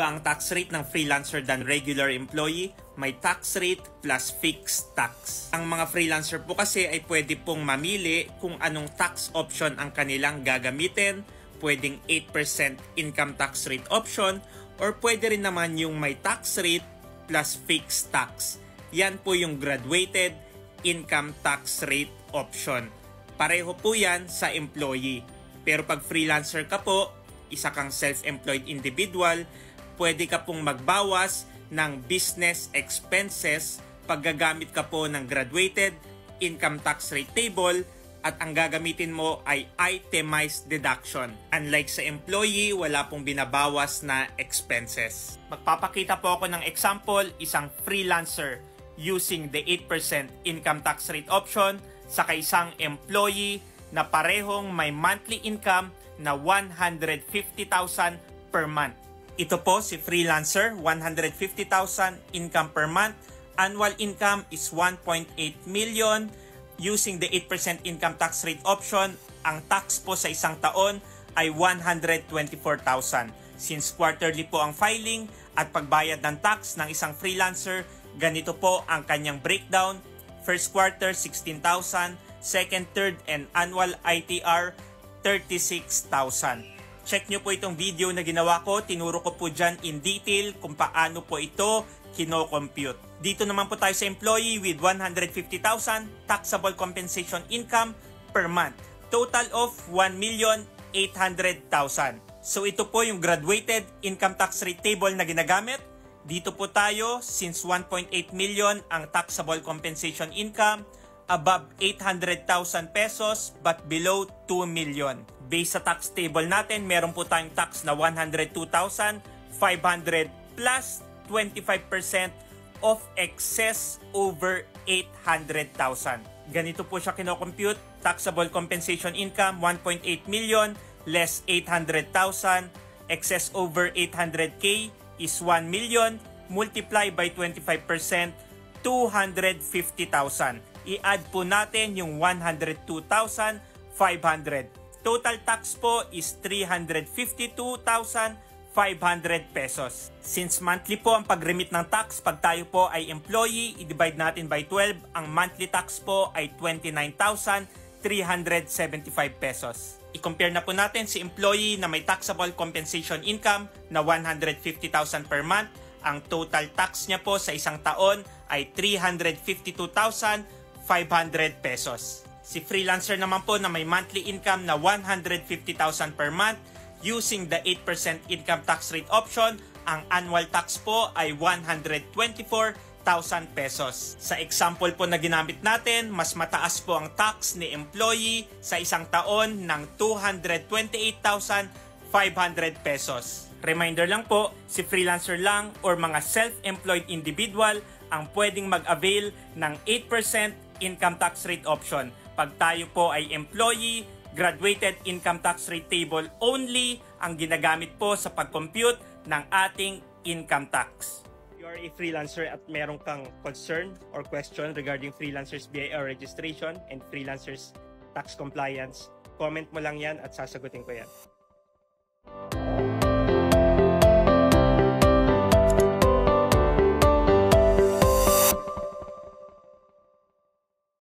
Iba ang tax rate ng freelancer than regular employee. May tax rate plus fixed tax. Ang mga freelancer po kasi ay pwede pong mamili kung anong tax option ang kanilang gagamitin. Pwedeng 8% income tax rate option or pwede rin naman yung may tax rate plus fixed tax. Yan po yung graduated income tax rate option. Pareho po yan sa employee. Pero pag freelancer ka po, isa kang self-employed individual, pwede ka pong magbawas ng business expenses pag gagamit ka po ng graduated income tax rate table at ang gagamitin mo ay itemized deduction. Unlike sa employee, wala pong binabawas na expenses. Magpapakita po ako ng example, isang freelancer using the 8% income tax rate option sa isang employee na parehong may monthly income na 150,000 per month. Ito po si freelancer, 150,000 income per month. Annual income is 1.8 million. Using the 8% income tax rate option, ang tax po sa isang taon ay 124,000. Since quarterly po ang filing at pagbayad ng tax ng isang freelancer, ganito po ang kanyang breakdown. First quarter, 16,000. Second, third, and annual ITR, 36,000. Check nyo po itong video na ginawa ko. Tinuro ko po dyan in detail kung paano po ito kino-compute. Dito naman po tayo sa employee with 150,000 taxable compensation income per month. Total of 1,800,000. So ito po yung graduated income tax rate table na ginagamit. Dito po tayo, since 1.8 million ang taxable compensation income, above 800,000 pesos but below 2 million. Based sa tax table natin, meron po tayong tax na 102,500 plus 25% of excess over 800,000. Ganito po siya kinocompute. Taxable compensation income, 1.8 million less 800,000. Excess over 800K is 1 million. Multiply by 25%, 250,000. I-add po natin yung 102,500. Total tax po is 352,500 pesos. Since monthly po ang pag-remit ng tax, pag tayo po ay employee, i-divide natin by 12, ang monthly tax po ay 29,375 pesos. I-compare na po natin si employee na may taxable compensation income na 150,000 per month. Ang total tax niya po sa isang taon ay 352,500 pesos. Si freelancer naman po na may monthly income na 150,000 per month, using the 8% income tax rate option, ang annual tax po ay 124,000 pesos. Sa example po na ginamit natin, mas mataas po ang tax ni employee sa isang taon ng 228,500 pesos. Reminder lang po, si freelancer lang or mga self-employed individual ang pwedeng mag-avail ng 8% income tax rate option. Pag tayo po ay employee, graduated income tax rate table only ang ginagamit po sa pag-compute ng ating income tax. If you are a freelancer at meron kang concern or question regarding freelancers BIR registration and freelancers tax compliance, comment mo lang yan at sasagutin ko yan.